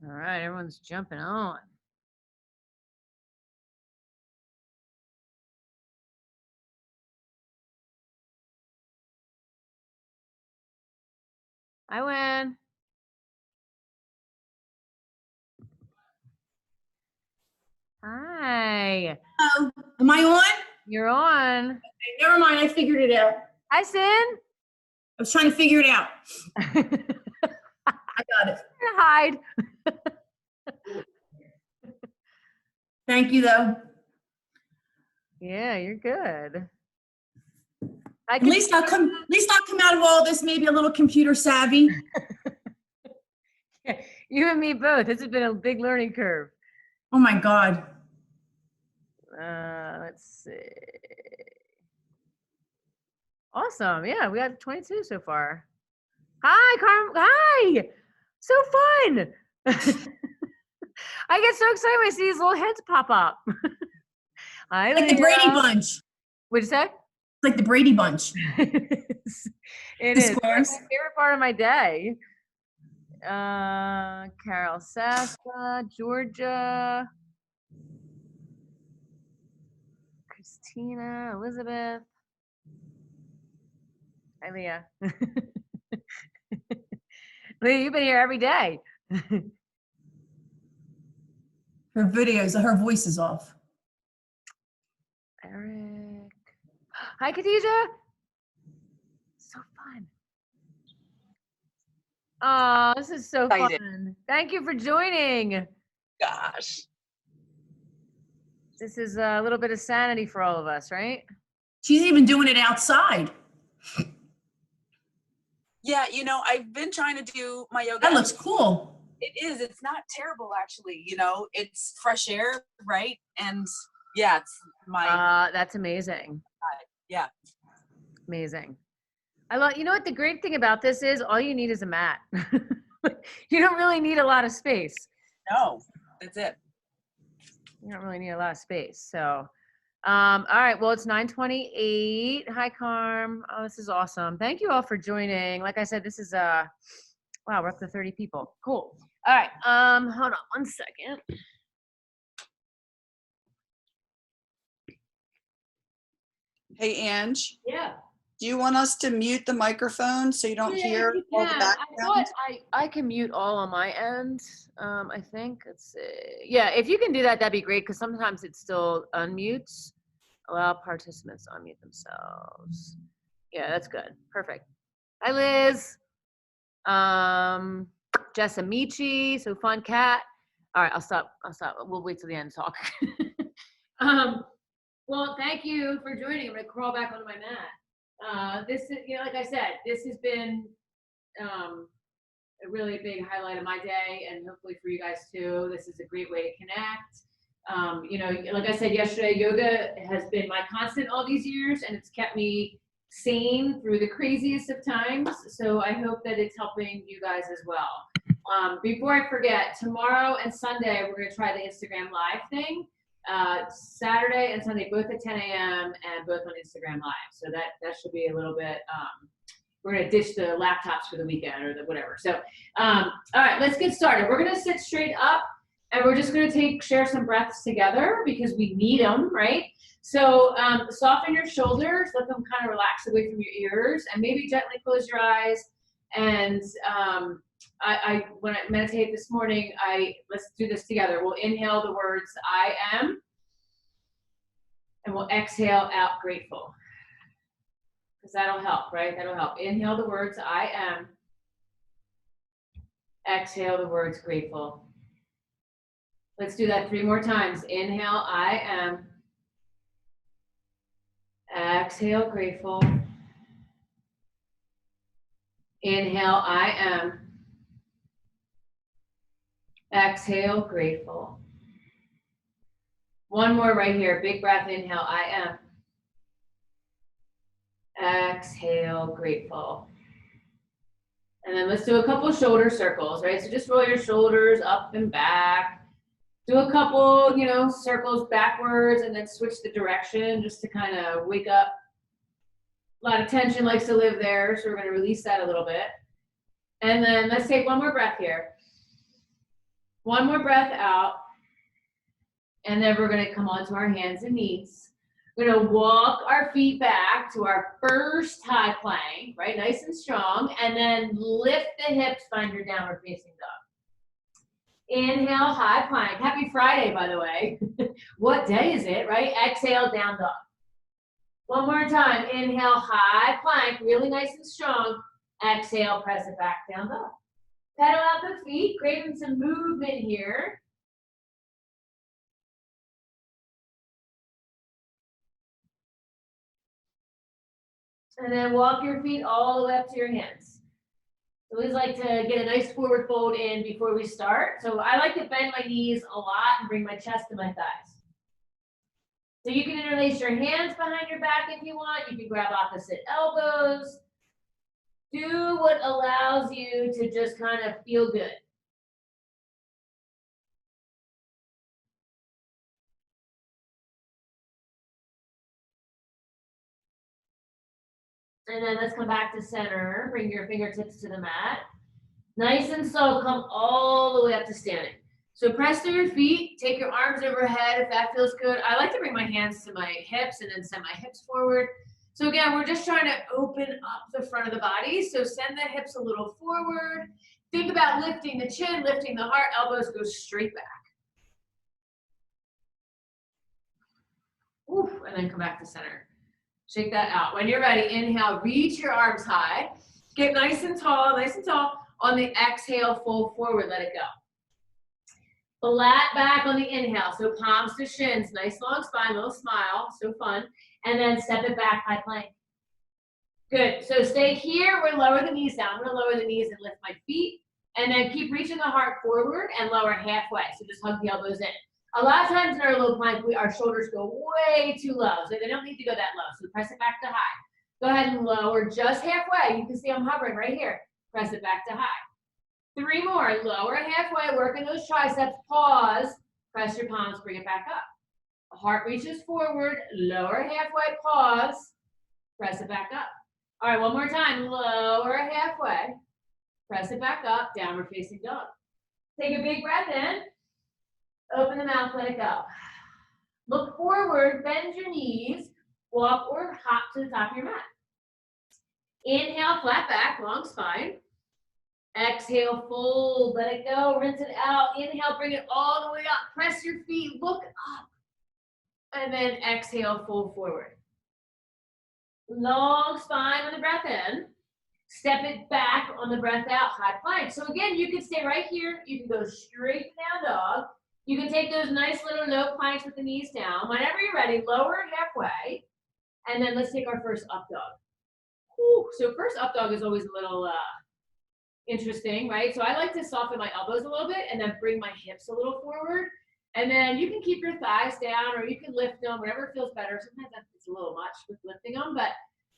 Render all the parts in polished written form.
All right, everyone's jumping on. I win. Hi. Oh, am I on? You're on. Okay, never mind. I figured it out. Hi, Sin. I was trying to figure it out. I got it. Hide. Thank you, though. Yeah, you're good. At least I'll come out of all this maybe a little computer savvy. You and me both. This has been a big learning curve. Oh my God. Let's see. Awesome. Yeah, we got 22 so far. Hi, Carm. Hi. So fun. I get so excited when I see these little heads pop up. Hi, Like the Brady Bunch. What'd you say? Like the Brady Bunch. It The is. squares. My favorite part of my day. Carol Sassa, Georgia, Christina, Elizabeth. Hi, Leah. Leah, you've been here every day. Her videos, her voice is off. Eric. Hi, Khadijah. So fun. Oh, this is so fun. Thank you for joining. Gosh. This is a little bit of sanity for all of us, right? She's even doing it outside. Yeah, you know, I've been trying to do my yoga. That looks cool. It is. It's not terrible, actually. You know, it's fresh air, right? And yeah, it's my. That's amazing. Yeah. Amazing. I love. You know what the great thing about this is? All you need is a mat. You don't really need a lot of space. No, that's it. You don't really need a lot of space. So, all right. Well, it's 9:28. Hi, Carm. Oh, this is awesome. Thank you all for joining. Like I said, this is wow, we're up to 30 people. Cool. All right. Hold on one second. Hey, Ange. Yeah. Do you want us to mute the microphone so you don't hear all the background? I can mute all on my end. I think let's see. Yeah, if you can do that, that'd be great because sometimes it still unmutes. Allow participants to unmute themselves. Yeah, that's good. Perfect. Hi, Liz. Jess Amici, so fun cat. All right, I'll stop. We'll wait till the end to talk. Well, thank you for joining. I'm gonna crawl back onto my mat. This is, you know, like I said, this has been a really big highlight of my day, and hopefully for you guys too. This is a great way to connect. You know, like I said yesterday, yoga has been my constant all these years, and it's kept me sane through the craziest of times. So I hope that it's helping you guys as well. Before I forget, tomorrow and Sunday, we're going to try the Instagram Live thing. Saturday and Sunday, both at 10 a.m. and both on Instagram Live. So that should be a little bit, we're going to ditch the laptops for the weekend or the whatever. So, all right, let's get started. We're going to sit straight up and we're just going to share some breaths together because we need them, right? So soften your shoulders, let them kind of relax away from your ears, and maybe gently close your eyes. And when I meditate this morning, let's do this together. We'll inhale the words I am, and we'll exhale out grateful. Because that'll help, right? That'll help. Inhale the words I am. Exhale the words grateful. Let's do that 3 more times. Inhale, I am. Exhale, grateful. Inhale, I am. Exhale, grateful. One more right here. Big breath, inhale, I am. Exhale, grateful. And then let's do a couple shoulder circles, right? So just roll your shoulders up and back. Do a couple, you know, circles backwards and then switch the direction just to kind of wake up. A lot of tension likes to live there, so we're going to release that a little bit. And then let's take one more breath here. One more breath out. And then we're gonna come onto our hands and knees. We're gonna walk our feet back to our first high plank, right? Nice and strong. And then lift the hips, find your downward facing dog. Inhale, high plank. Happy Friday, by the way. What day is it, right? Exhale, down dog. One more time. Inhale, high plank, really nice and strong. Exhale, press it back, down dog. Pedal out the feet, creating some movement here. And then walk your feet all the way up to your hands. I always like to get a nice forward fold in before we start. So I like to bend my knees a lot and bring my chest to my thighs. So you can interlace your hands behind your back if you want. You can grab opposite elbows. Do what allows you to just kind of feel good. And then let's come back to center. Bring your fingertips to the mat. Nice and slow, come all the way up to standing. So press through your feet, take your arms overhead if that feels good. I like to bring my hands to my hips and then send my hips forward. So again, we're just trying to open up the front of the body. So send the hips a little forward. Think about lifting the chin, lifting the heart, elbows go straight back. Oof, and then come back to center. Shake that out. When you're ready, inhale, reach your arms high. Get nice and tall, nice and tall. On the exhale, fold forward, let it go. Flat back on the inhale, so palms to shins, nice long spine, little smile, so fun. And then step it back, high plank. Good, so stay here, we're lower the knees down. I'm gonna lower the knees and lift my feet. And then keep reaching the heart forward and lower halfway, so just hug the elbows in. A lot of times in our low plank, our shoulders go way too low, so they don't need to go that low, so press it back to high. Go ahead and lower just halfway. You can see I'm hovering right here. Press it back to high. 3 more, lower halfway, working those triceps, pause, press your palms, bring it back up. Heart reaches forward, lower halfway, pause, press it back up. All right, one more time, lower halfway, press it back up, downward facing dog. Take a big breath in, open the mouth, let it go. Look forward, bend your knees, walk or hop to the top of your mat. Inhale, flat back, long spine. Exhale, fold, let it go, rinse it out. Inhale, bring it all the way up. Press your feet, look up. And then exhale, fold forward. Long spine on the breath in. Step it back on the breath out, high plank. So again, you can stay right here. You can go straight to down dog. You can take those nice little low planks with the knees down. Whenever you're ready, lower halfway. And then let's take our first up dog. Whew. So first up dog is always a little interesting, right? So I like to soften my elbows a little bit and then bring my hips a little forward. And then you can keep your thighs down or you can lift them, whatever feels better. Sometimes it's a little much with lifting them, but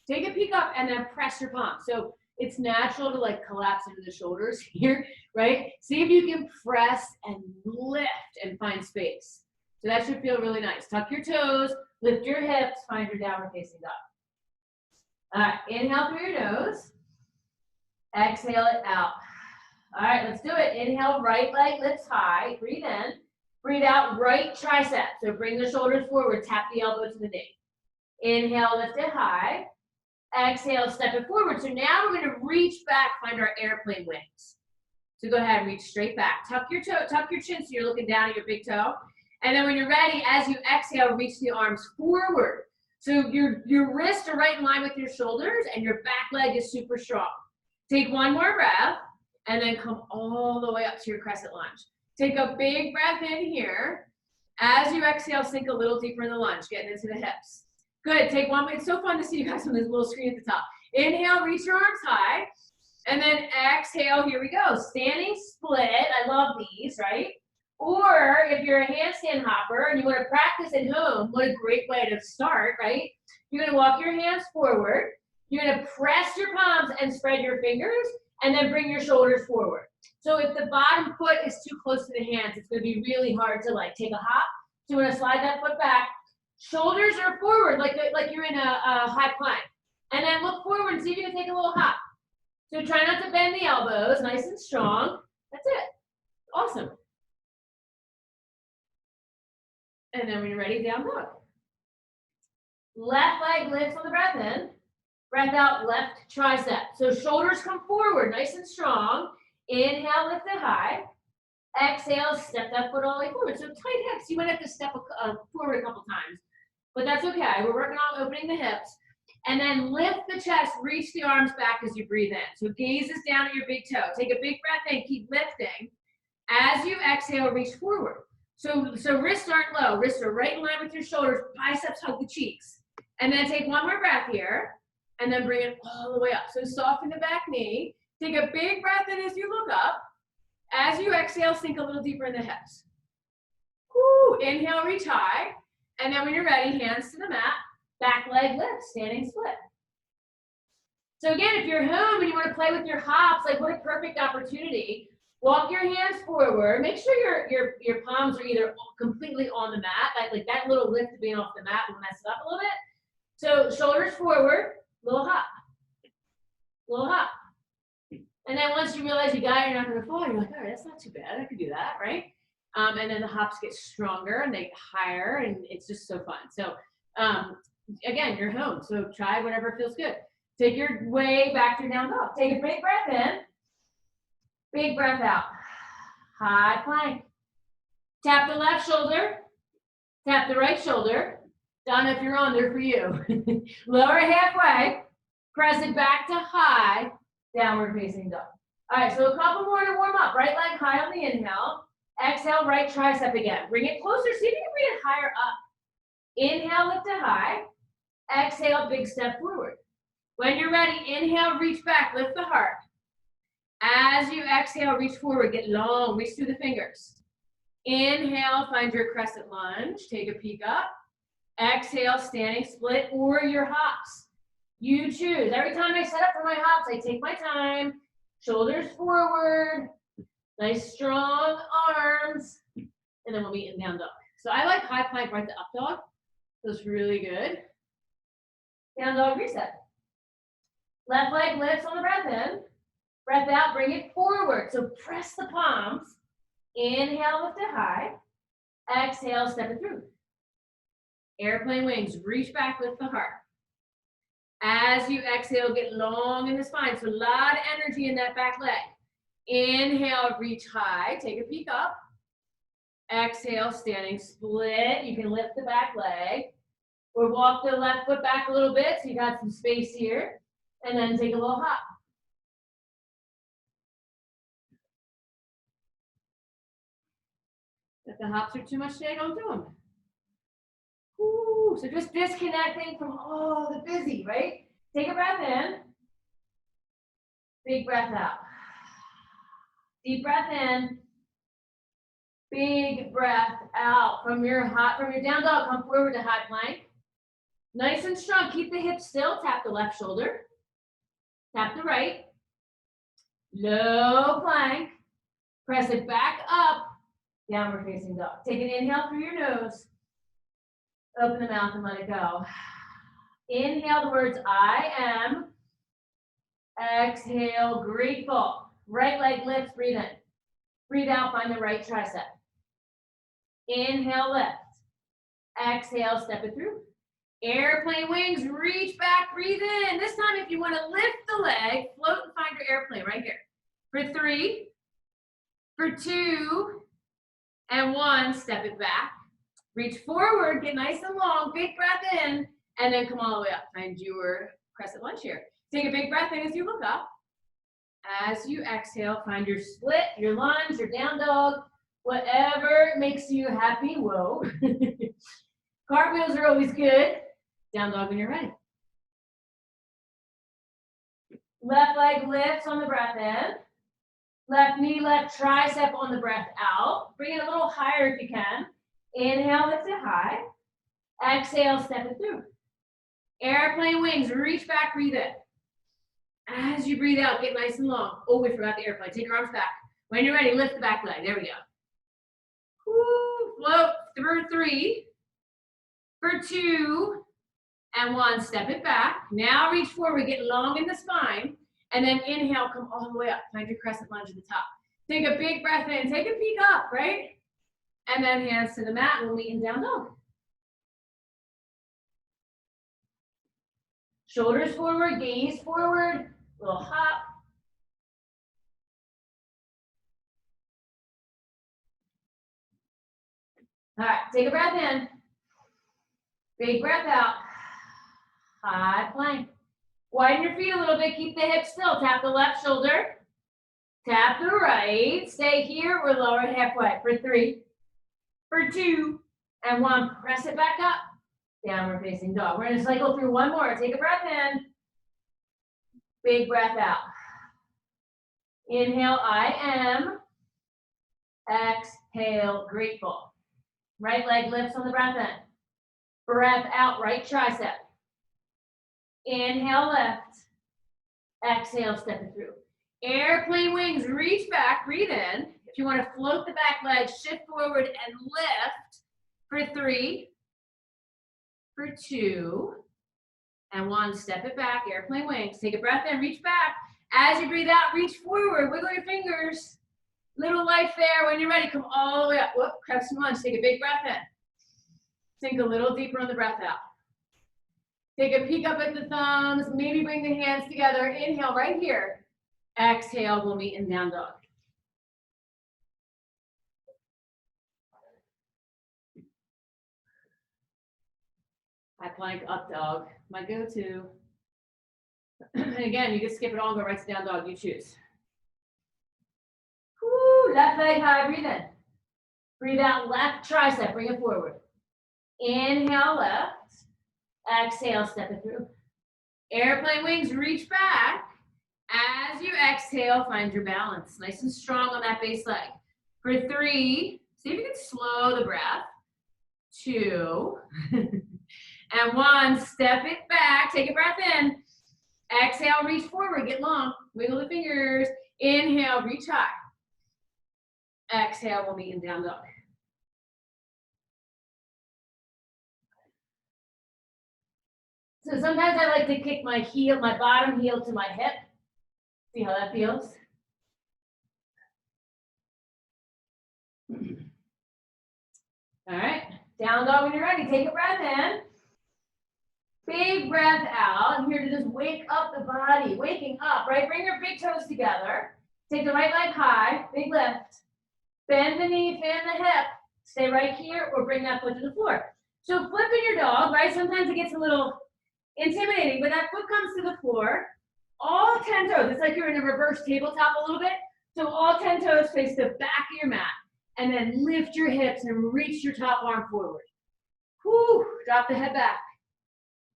take a peek up and then press your palms. So it's natural to like collapse into the shoulders here, right? See if you can press and lift and find space. So that should feel really nice. Tuck your toes, lift your hips, find your downward facing dog. All right, inhale through your nose. Exhale it out. All right, let's do it. Inhale, right leg lifts high. Breathe in. Breathe out, right tricep. So bring the shoulders forward. Tap the elbow to the knee. Inhale, lift it high. Exhale, step it forward. So now we're going to reach back, find our airplane wings. So go ahead and reach straight back. Tuck your toe, tuck your chin so you're looking down at your big toe. And then when you're ready, as you exhale, reach the arms forward. So your wrists are right in line with your shoulders and your back leg is super strong. Take one more breath and then come all the way up to your crescent lunge. Take a big breath in here. As you exhale, sink a little deeper in the lunge, getting into the hips. Good, take one. It's so fun to see you guys on this little screen at the top. Inhale, reach your arms high. And then exhale, here we go. Standing split, I love these, right? Or if you're a handstand hopper and you want to practice at home, what a great way to start, right? You're going to walk your hands forward. You're going to press your palms and spread your fingers and then bring your shoulders forward. So if the bottom foot is too close to the hands, it's going to be really hard to like take a hop. So you want to slide that foot back. Shoulders are forward like you're in a high plank. And then look forward and see if you can take a little hop. So try not to bend the elbows, nice and strong. That's it. Awesome. And then when you're ready, down dog. Left leg lifts on the breath in. Breath out, left tricep. So shoulders come forward, nice and strong. Inhale, lift it high. Exhale, step that foot all the way forward. So tight hips, you might have to step forward a couple times, but that's okay. We're working on opening the hips. And then lift the chest, reach the arms back as you breathe in. So gaze is down at your big toe. Take a big breath in, keep lifting. As you exhale, reach forward. So wrists aren't low, wrists are right in line with your shoulders, biceps hug the cheeks. And then take one more breath here, and then bring it all the way up. So soften the back knee. Take a big breath in as you look up. As you exhale, sink a little deeper in the hips. Woo, inhale, reach high. And then when you're ready, hands to the mat, back leg lift, standing split. So again, if you're home and you want to play with your hops, like what a perfect opportunity. Walk your hands forward. Make sure your palms are either completely on the mat, like that little lift of being off the mat will mess it up a little bit. So shoulders forward, little hop, little hop. And then once you realize you got it, you're not going to fall, you're like, all right, that's not too bad. I could do that, right? And then the hops get stronger and they get higher, and it's just so fun. So again, you're home, so try whatever feels good. Take your way back to down dog. Take a big breath in, big breath out. High plank. Tap the left shoulder, tap the right shoulder. Donna, if you're on, there for you. Lower halfway, press it back to high, downward facing dog. All right, so a couple more to warm up. Right leg high on the inhale. Exhale, right tricep again. Bring it closer. See if you can bring it higher up. Inhale, lift it high. Exhale, big step forward. When you're ready, inhale, reach back, lift the heart. As you exhale, reach forward, get long, reach through the fingers. Inhale, find your crescent lunge. Take a peek up. Exhale, standing split or your hops. You choose. Every time I set up for my hops, I take my time. Shoulders forward. Nice strong arms. And then we'll meet in down dog. So I like high plank right to up dog. Feels really good. Down dog reset. Left leg lifts on the breath in. Breath out, bring it forward. So press the palms. Inhale, lift it high. Exhale, step it through. Airplane wings, reach back, lift the heart. As you exhale, get long in the spine. So a lot of energy in that back leg. Inhale, reach high, take a peek up. Exhale, standing split. You can lift the back leg. Or walk the left foot back a little bit so you got some space here. And then take a little hop. If the hops are too much today, don't do them. Ooh, so just disconnecting from all the busy, right? Take a breath in. Big breath out. Deep breath in. Big breath out. From your down dog, come forward to high plank. Nice and strong. Keep the hips still. Tap the left shoulder. Tap the right. Low plank. Press it back up. Downward facing dog. Take an inhale through your nose. Open the mouth and let it go. Inhale the words I am. Exhale, grateful. Right leg lifts, breathe in. Breathe out, find the right tricep. Inhale, lift. Exhale, step it through. Airplane wings, reach back, breathe in. This time, if you want to lift the leg, float and find your airplane right here. For 3, for 2, and 1, step it back. Reach forward, get nice and long, big breath in, and then come all the way up. Find your crescent lunge here. Take a big breath in as you look up. As you exhale, find your split, your lunge, your down dog, whatever makes you happy. Whoa. Cartwheels are always good. Down dog when you're ready. Left leg lifts on the breath in. Left knee, left tricep on the breath out. Bring it a little higher if you can. Inhale, lift it high. Exhale, step it through. Airplane wings, reach back, breathe in. As you breathe out, get nice and long. Oh, we forgot the airplane. Take your arms back. When you're ready, lift the back leg. There we go. Woo, float for 3, for 2, and 1. Step it back. Now reach forward, get long in the spine. And then inhale, come all the way up. Find your crescent lunge at the top. Take a big breath in. Take a peek up, right? And then hands to the mat, we'll meet in down dog. Shoulders forward, gaze forward, little hop. All right, take a breath in. Big breath out. High plank. Widen your feet a little bit, keep the hips still. Tap the left shoulder. Tap the right. Stay here, we're lower halfway for 3, for 2, and 1. Press it back up. Downward facing dog. We're gonna cycle through one more. Take a breath in. Big breath out. Inhale, I am. Exhale, grateful. Right leg lifts on the breath in. Breath out, right tricep. Inhale, left. Exhale, step it through. Airplane wings, reach back, breathe in. If you want to float the back leg, shift forward and lift for 3, for 2, and 1. Step it back, airplane wings. Take a breath in, reach back. As you breathe out, reach forward, wiggle your fingers. Little life there. When you're ready, come all the way up. Whoop, crescent lunge. Take a big breath in. Sink a little deeper on the breath out. Take a peek up at the thumbs. Maybe bring the hands together. Inhale right here. Exhale, we'll meet in down dog. High plank, up dog. My go-to. And again, you can skip it all, go right to down dog. You choose. Woo, left leg high, breathe in. Breathe out, left tricep, bring it forward. Inhale, left. Exhale, step it through. Airplane wings, reach back. As you exhale, find your balance. Nice and strong on that base leg. For 3, see if you can slow the breath. 2, and 1, step it back. Take a breath in. Exhale, reach forward, get long. Wiggle the fingers. Inhale, reach high. Exhale, we'll meet in down dog. So sometimes I like to kick my heel, my bottom heel to my hip. See how that feels? All right, down dog when you're ready. Take a breath in. Big breath out. I'm here to just wake up the body. Waking up, right? Bring your big toes together. Take the right leg high, big lift. Bend the knee, fan the hip. Stay right here or bring that foot to the floor. So flipping your dog, right? Sometimes it gets a little intimidating, but that foot comes to the floor. All 10 toes, it's like you're in a reverse tabletop a little bit. So all 10 toes face the back of your mat. And then lift your hips and reach your top arm forward. Whew, drop the head back.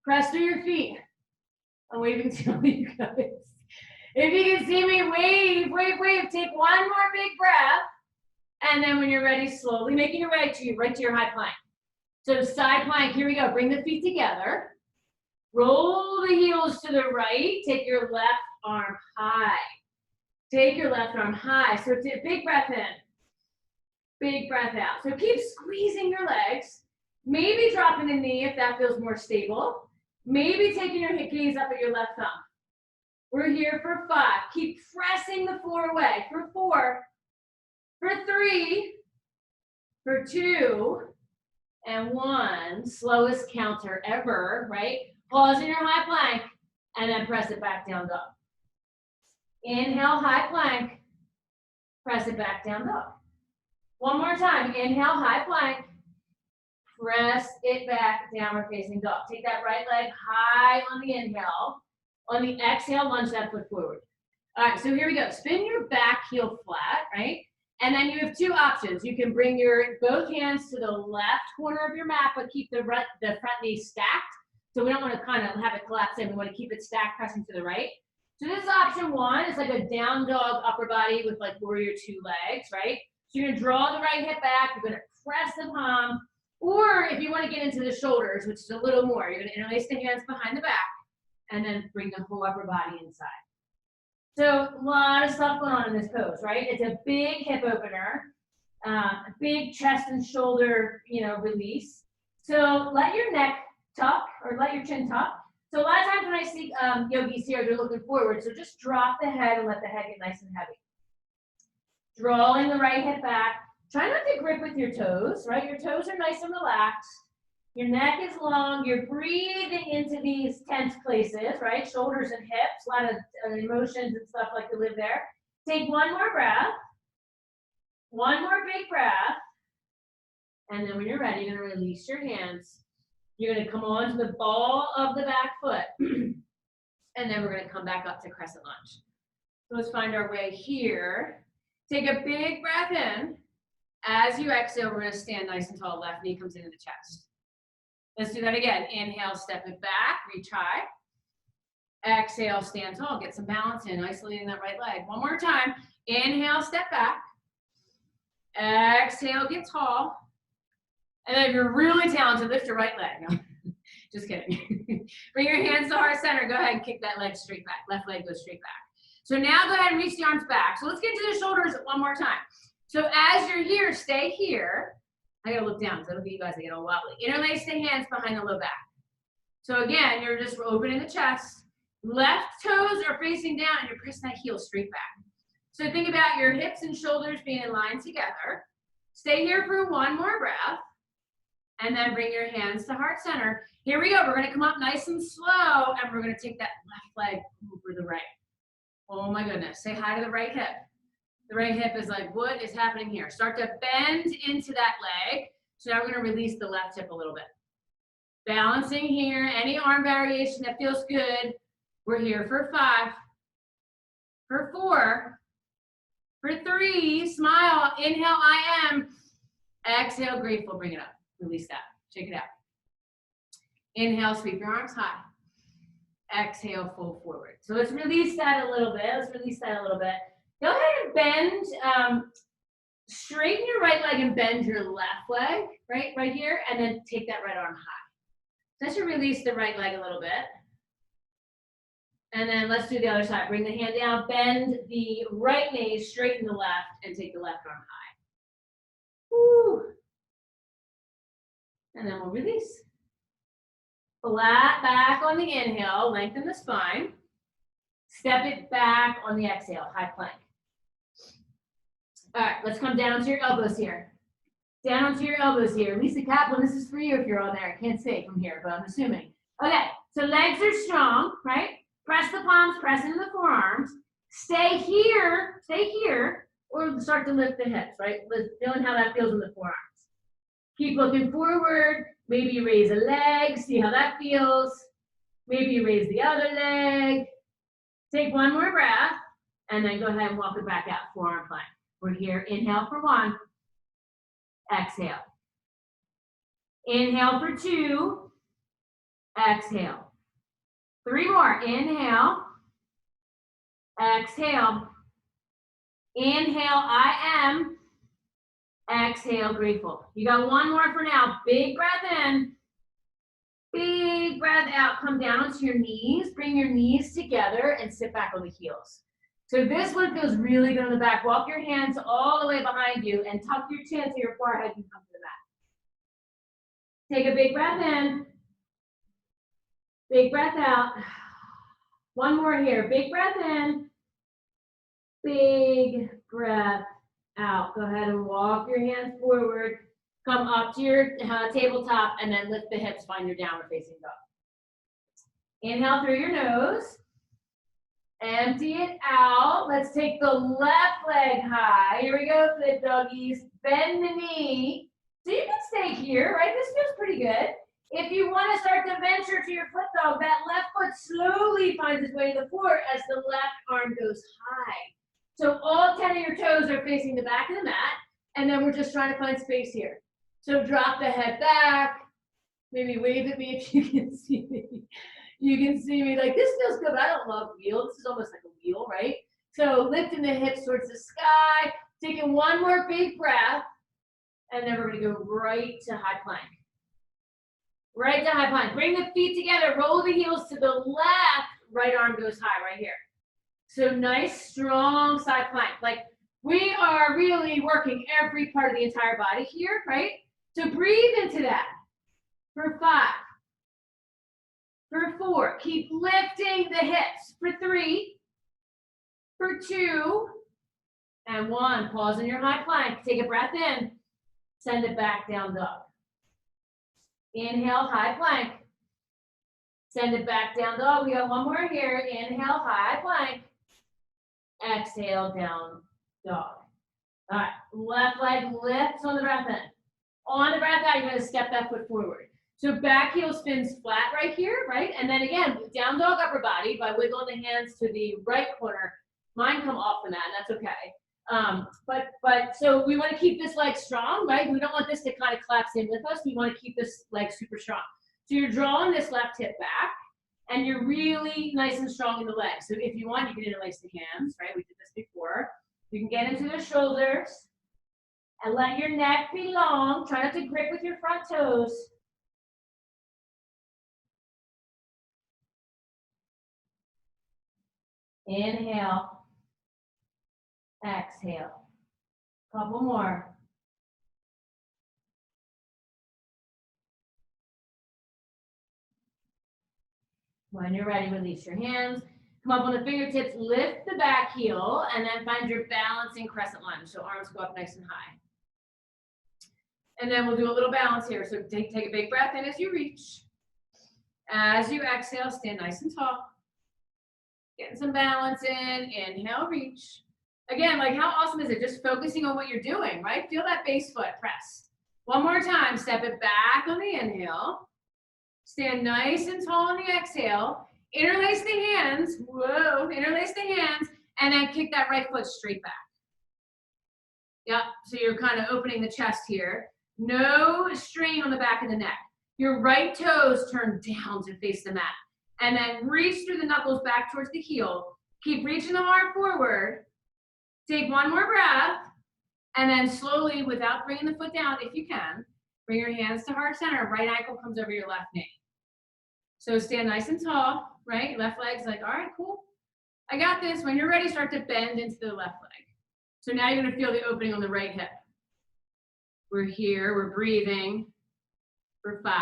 Press through your feet. I'm waving to you guys. If you can see me, wave, wave, wave. Take one more big breath. And then when you're ready, slowly making your way right to your high plank. So side plank, here we go. Bring the feet together. Roll the heels to the right. Take your left arm high. Take your left arm high. So big breath in. Big breath out. So keep squeezing your legs. Maybe dropping the knee if that feels more stable. Maybe taking your gaze up at your left thumb. We're here for 5. Keep pressing the floor away. For 4. For 3. For 2. And 1. Slowest counter ever, right? Pause in your high plank and then press it back down dog. Inhale, high plank. Press it back down dog. One more time. Inhale, high plank. Press it back, downward facing dog. Take that right leg high on the inhale. On the exhale, lunge that foot forward. All right, so here we go. Spin your back heel flat, right? And then you have 2 options. You can bring your both hands to the left corner of your mat, but keep the front knee stacked. So we don't want to kind of have it collapse in. We want to keep it stacked, pressing to the right. So this is option 1. It's like a down dog upper body with like warrior 2 legs, right? So you're going to draw the right hip back. You're going to press the palm. Or if you want to get into the shoulders, which is a little more, you're going to interlace the hands behind the back and then bring the whole upper body inside. So a lot of stuff going on in this pose, right? It's a big hip opener, a big chest and shoulder, release. So let your neck tuck or let your chin tuck. So a lot of times when I see yogis here, they're looking forward. So just drop the head and let the head get nice and heavy. Drawing the right hip back, Try not to grip with your toes, right? Your toes are nice and relaxed. Your neck is long. You're breathing into these tense places, right? Shoulders and hips, a lot of emotions and stuff like to live there. Take one more breath. One more big breath. And then when you're ready, you're gonna release your hands. You're gonna come on to the ball of the back foot. And then we're gonna come back up to crescent lunge. So let's find our way here. Take a big breath in. As you exhale, we're gonna stand nice and tall. Left knee comes into the chest. Let's do that again. Inhale, step it back, reach high. Exhale, stand tall, get some balance in, isolating that right leg. One more time. Inhale, step back. Exhale, get tall. And then if you're really talented, lift your right leg. No, just kidding. Bring your hands to heart center. Go ahead and kick that leg straight back. Left leg goes straight back. So now go ahead and reach the arms back. So let's get to the shoulders one more time. So as you're here, stay here. I gotta look down because I look at you guys, I get all wobbly. Interlace the hands behind the low back. So again, you're just opening the chest. Left toes are facing down and you're pressing that heel straight back. So think about your hips and shoulders being in line together. Stay here for one more breath. And then bring your hands to heart center. Here we go. We're gonna come up nice and slow and we're gonna take that left leg over the right. Oh my goodness. Say hi to the right hip. The right hip is like, what is happening here? Start to bend into that leg. So now we're gonna release the left hip a little bit. Balancing here, any arm variation that feels good. We're here for 5, for 4, for 3, smile, inhale, I am. Exhale, grateful, bring it up. Release that, shake it out. Inhale, sweep your arms high. Exhale, fold forward. So let's release that a little bit. Go ahead and bend, straighten your right leg and bend your left leg, right here, and then take that right arm high. That should release the right leg a little bit. And then let's do the other side. Bring the hand down, bend the right knee, straighten the left, and take the left arm high. Woo. And then we'll release. Flat back on the inhale, lengthen the spine. Step it back on the exhale, high plank. All right, let's come down to your elbows here. Down to your elbows here. Lisa Kaplan, this is for you if you're on there. I can't say from here, but I'm assuming. Okay, so legs are strong, right? Press the palms, press into the forearms. Stay here, or start to lift the hips, right? Feeling how that feels in the forearms. Keep looking forward. Maybe you raise a leg, see how that feels. Maybe you raise the other leg. Take one more breath, and then go ahead and walk it back out, forearm plank. We're here, inhale for 1. Exhale. Inhale for 2. Exhale. 3 more, inhale. Exhale. Inhale, I am. Exhale, grateful. You got one more for now. Big breath in. Big breath out. Come down onto your knees. Bring your knees together and sit back on the heels. So this one feels really good on the back. Walk your hands all the way behind you and tuck your chin to your forehead and come to the mat. Take a big breath in. Big breath out. One more here. Big breath in. Big breath out. Go ahead and walk your hands forward. Come up to your tabletop and then lift the hips. Find your downward facing dog. Inhale through your nose. Empty it out. Let's take the left leg high. Here we go, flip doggies. Bend the knee. So you can stay here, right? This feels pretty good. If you want to start to venture to your foot dog, that left foot slowly finds its way to the floor as the left arm goes high. So all 10 of your toes are facing the back of the mat, and then we're just trying to find space here. So drop the head back. Maybe wave at me if you can see me. You can see me like, this feels good, but I don't love wheel. This is almost like a wheel, right? So lifting the hips towards the sky, taking one more big breath, and then we're gonna go right to high plank. Right to high plank. Bring the feet together, roll the heels to the left, right arm goes high right here. So nice, strong side plank. Like we are really working every part of the entire body here, right? So breathe into that for 5. For 4, keep lifting the hips. For 3, for 2, And 1, pause in your high plank, take a breath in, send it back down dog. Inhale, high plank. Send it back down dog. We got one more here. Inhale, high plank. Exhale, down dog. All right, left leg lifts on the breath in. On the breath out, you're gonna step that foot forward. So back heel spins flat right here, right? And then again, down dog upper body by wiggling the hands to the right corner. Mine come off the mat, and that's okay. But so we wanna keep this leg strong, right? We don't want this to kind of collapse in with us. We wanna keep this leg super strong. So you're drawing this left hip back, and you're really nice and strong in the leg. So if you want, you can interlace the hands, right? We did this before. You can get into the shoulders and let your neck be long. Try not to grip with your front toes. Inhale. Exhale. Couple more. When you're ready, release your hands. Come up on the fingertips, lift the back heel, and then find your balancing crescent lunge. So arms go up nice and high. And then we'll do a little balance here. So take a big breath in as you reach. As you exhale, stand nice and tall. Getting some balance in. Inhale, reach. Again, like how awesome is it? Just focusing on what you're doing, right? Feel that base foot press. One more time, step it back on the inhale. Stand nice and tall on the exhale. Interlace the hands. Whoa, interlace the hands. And then kick that right foot straight back. Yep, so you're kind of opening the chest here. No strain on the back of the neck. Your right toes turn down to face the mat. And then reach through the knuckles back towards the heel. Keep reaching the heart forward. Take one more breath. And then slowly, without bringing the foot down, if you can, bring your hands to heart center. Right ankle comes over your left knee. So stand nice and tall, right? Left leg's like, all right, cool. I got this. When you're ready, start to bend into the left leg. So now you're gonna feel the opening on the right hip. We're here, we're breathing. For 5,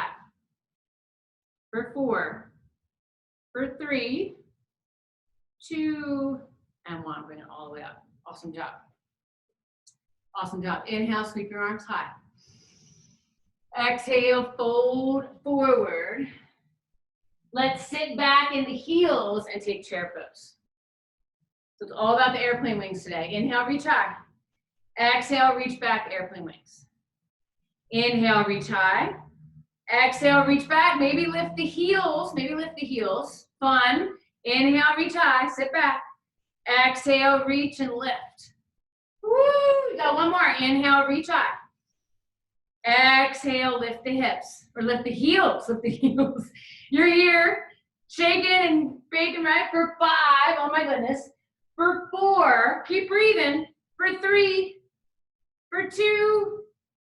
for 4, for 3, 2, and 1. Bring it all the way up. Awesome job. Awesome job. Inhale, sweep your arms high. Exhale, fold forward. Let's sit back in the heels and take chair pose. So it's all about the airplane wings today. Inhale, reach high. Exhale, reach back, airplane wings. Inhale, reach high. Exhale, reach back. Maybe lift the heels. Maybe lift the heels. Fun. Inhale, reach high. Sit back. Exhale, reach and lift. Woo! You got one more. Inhale, reach high. Exhale, lift the hips. Or lift the heels. Lift the heels. You're here. Shaking and baking, right? For 5. Oh my goodness. For 4. Keep breathing. For 3. For 2.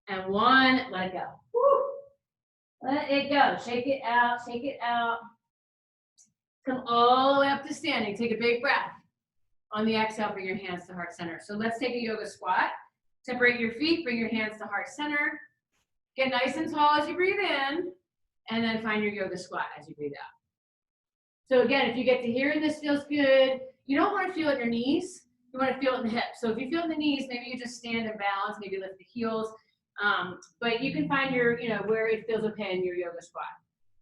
And 1. Let it go. Woo! Let it go. Shake it out. Shake it out. Come all the way up to standing. Take a big breath. On the exhale, bring your hands to heart center. So let's take a yoga squat. Separate your feet. Bring your hands to heart center. Get nice and tall as you breathe in. And then find your yoga squat as you breathe out. So again, if you get to here and this feels good, you don't want to feel it in your knees. You want to feel it in the hips. So if you feel it in the knees, maybe you just stand and balance. Maybe lift the heels. But you can find your, where it feels okay in your yoga squat.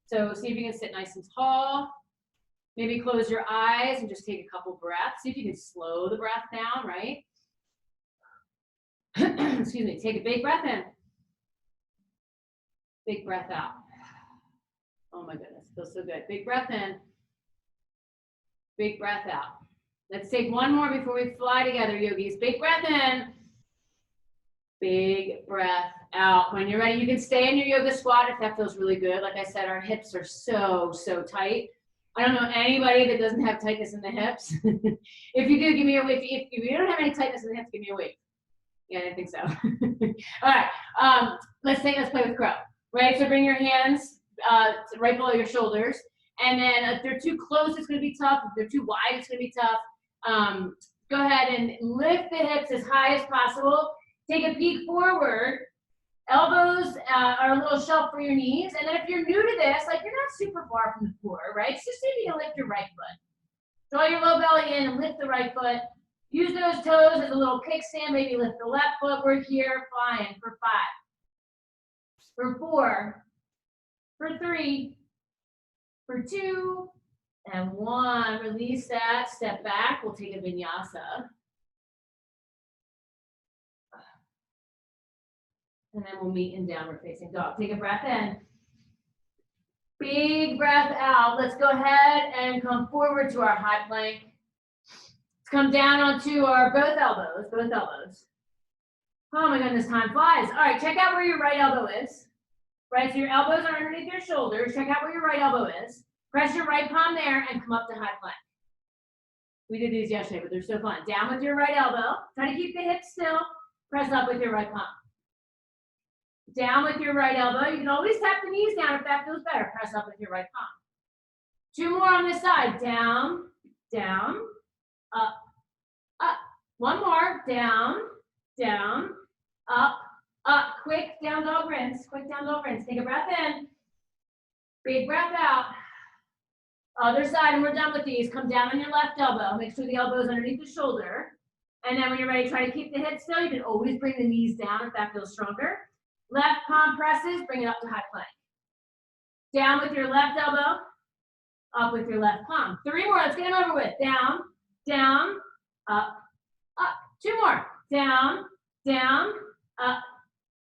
So see if you can sit nice and tall. Maybe close your eyes and just take a couple breaths. See if you can slow the breath down, right? Excuse me. Take a big breath in. Big breath out. Oh my goodness, feels so good. Big breath in. Big breath out. Let's take one more before we fly together, yogis. Big breath in. Big breath out. When you're ready, you can stay in your yoga squat if that feels really good. Like I said, our hips are so tight. I don't know anybody that doesn't have tightness in the hips. If you do, give me a wave. If you don't have any tightness in the hips, give me a wave. Yeah, I didn't think so. All right, let's play with crow. Right, so bring your hands right below your shoulders. And then if they're too close, it's gonna be tough. If they're too wide, it's gonna be tough. Go ahead and lift the hips as high as possible. Take a peek forward. Elbows are a little shelf for your knees. And then if you're new to this, like you're not super far from the floor, right? So just see if you can lift your right foot. Draw your low belly in and lift the right foot. Use those toes as a little kickstand. Maybe lift the left foot. We're here flying for 5, for 4, for 3, for 2, and 1. Release that. Step back. We'll take a vinyasa. And then we'll meet in downward facing dog. Take a breath in. Big breath out. Let's go ahead and come forward to our high plank. Let's come down onto our both elbows. Oh my goodness, time flies. All right, check out where your right elbow is. Right, so your elbows are underneath your shoulders. Check out where your right elbow is. Press your right palm there and come up to high plank. We did these yesterday, but they're so fun. Down with your right elbow. Try to keep the hips still. Press up with your right palm. Down with your right elbow. You can always tap the knees down if that feels better. Press up with your right palm. 2 more on this side. Down, down, up, up. 1 more. Down, down, up, up. Quick down dog rinse. Quick down dog rinse. Take a breath in. Big breath out. Other side, and we're done with these. Come down on your left elbow. Make sure the elbow is underneath the shoulder. And then when you're ready, try to keep the hips still. You can always bring the knees down if that feels stronger. Left palm presses, bring it up to high plank. Down with your left elbow, up with your left palm. 3 more, let's get them over with. Down, down, up, up. 2 more. Down, down, up,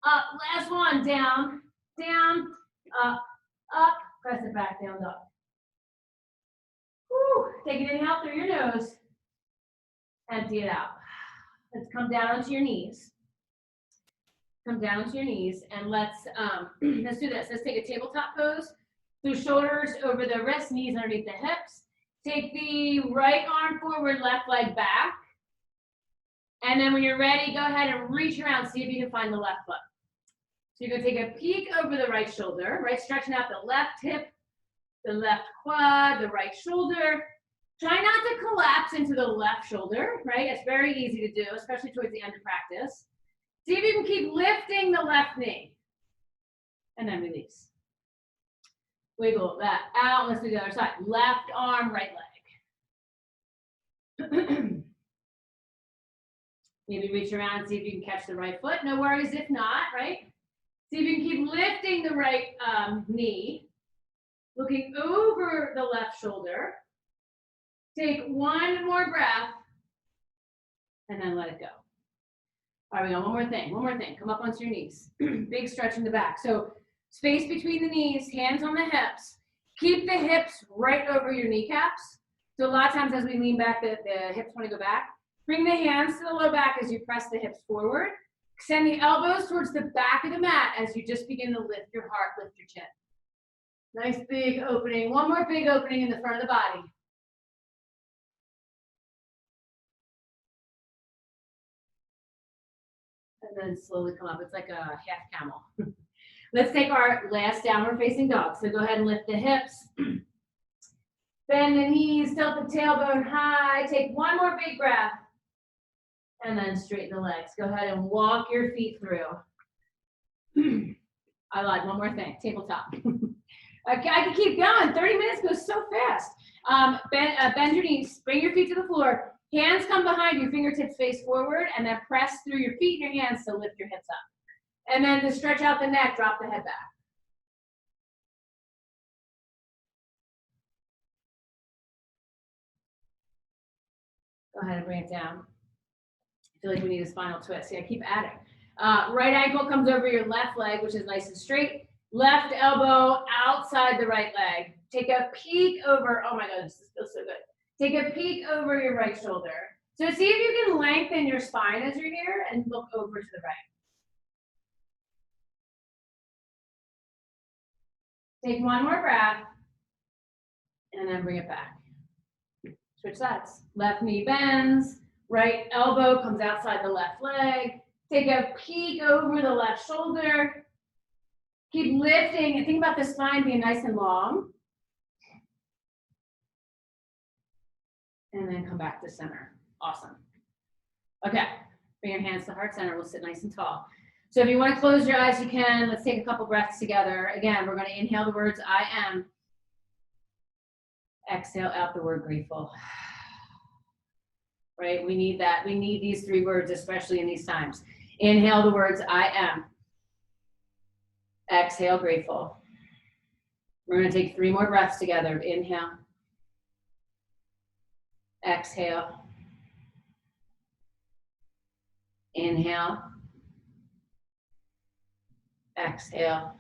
up. Last one. Down, down, up, up. Press it back, down dog. Woo. Take an inhale through your nose. Empty it out. Let's come down onto your knees. Come down to your knees and let's do this. Let's take a tabletop pose. So shoulders over the wrists, knees underneath the hips. Take the right arm forward, left leg back. And then when you're ready, go ahead and reach around, see if you can find the left foot. So you're gonna take a peek over the right shoulder, right? Stretching out the left hip, the left quad, the right shoulder. Try not to collapse into the left shoulder, right? It's very easy to do, especially towards the end of practice. See if you can keep lifting the left knee. And then release. Wiggle that out. Let's do the other side. Left arm, right leg. Maybe reach around and see if you can catch the right foot. No worries if not, right? See if you can keep lifting the right knee. Looking over the left shoulder. Take 1 more breath. And then let it go. All right, we got one more thing. Come up onto your knees. Big stretch in the back. So space between the knees, hands on the hips. Keep the hips right over your kneecaps. So a lot of times as we lean back, the hips want to go back. Bring the hands to the low back as you press the hips forward. Extend the elbows towards the back of the mat as you just begin to lift your heart, lift your chin. Nice big opening. One more big opening in the front of the body. And then slowly come up. It's like a half camel. Let's take our last downward facing dog. So go ahead and lift the hips. Bend the knees, tilt the tailbone high. Take 1 more big breath. And then straighten the legs. Go ahead and walk your feet through. I lied, one more thing, tabletop. I can keep going. 30 minutes goes so fast. Bend your knees, bring your feet to the floor. Hands come behind you, fingertips face forward, and then press through your feet and your hands to lift your hips up. And then to stretch out the neck, drop the head back. Go ahead and bring it down. I feel like we need a spinal twist. Yeah, keep adding. Right ankle comes over your left leg, which is nice and straight. Left elbow outside the right leg. Take a peek over, oh my goodness, this feels so good. Take a peek over your right shoulder. So see if you can lengthen your spine as you're here and look over to the right. Take 1 more breath and then bring it back. Switch sides. Left knee bends, right elbow comes outside the left leg. Take a peek over the left shoulder. Keep lifting and think about the spine being nice and long. And then come back to center. Awesome. Okay, bring your hands to heart center. We'll sit nice and tall. So if you want to close your eyes, you can. Let's take a couple breaths together. Again, we're going to inhale the words I am. Exhale out the word grateful. right? We need that. We need these 3 words, especially in these times. Inhale the words I am. Exhale, grateful. We're going to take 3 more breaths together. Inhale. Exhale. Inhale. Exhale.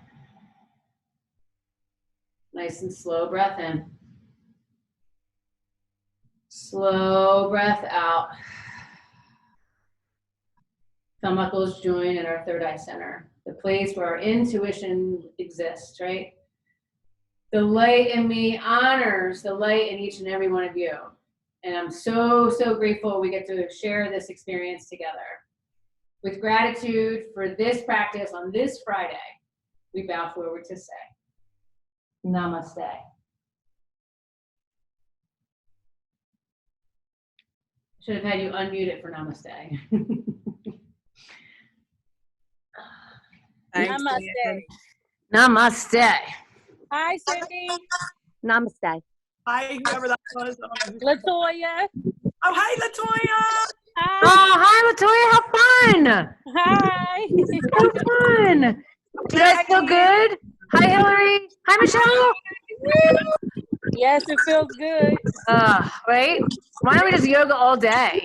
Nice and slow breath in. Slow breath out. Thumb knuckles join in our third eye center, the place where our intuition exists, right? The light in me honors the light in each and every one of you. And I'm so, so grateful we get to share this experience together. With gratitude for this practice on this Friday, we bow forward to say, Namaste. Should have had you unmute it for Namaste. Namaste. Namaste. Hi, Cindy. Namaste. Hi, whoever that was. Latoya. Oh, hi, Latoya. Hi. Oh, hi, Latoya. How fun. Hi. How fun. Do you guys feel good? Hi, Hillary. Hi, Michelle. Yes, it feels good. Right? Why don't we just yoga all day?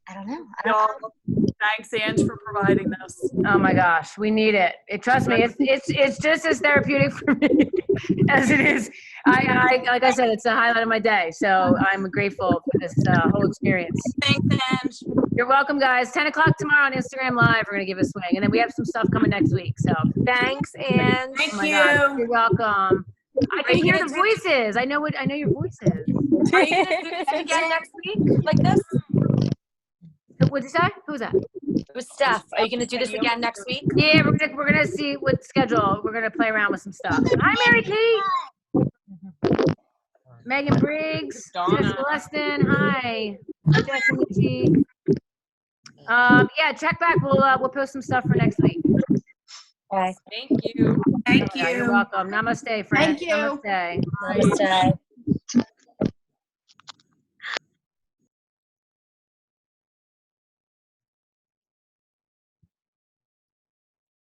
I don't know. Thanks, Ange, for providing this. Oh my gosh, we need it. Trust me, it's just as therapeutic for me as it is. I like I said, it's the highlight of my day. So I'm grateful for this whole experience. Thanks, Ange. You're welcome, guys. 10 o'clock tomorrow on Instagram Live. We're gonna give a swing, and then we have some stuff coming next week. So Thanks, and Thank oh my you. God, you're welcome. I can hear the voices. I know your voices. Are you gonna do this again next week, like this? What'd you say? Who was that? It was Steph. Are you gonna do this again next week? Yeah, we're gonna see what schedule. We're gonna play around with some stuff. Hi, Mary Kate. Megan Briggs. Donna. Jess Weston. Hi. Jess and Michi. Yeah, check back. We'll post some stuff for next week. Bye. Thank you. Thank Yeah, you're you. welcome. Namaste, friends. Thank you. Namaste. Namaste.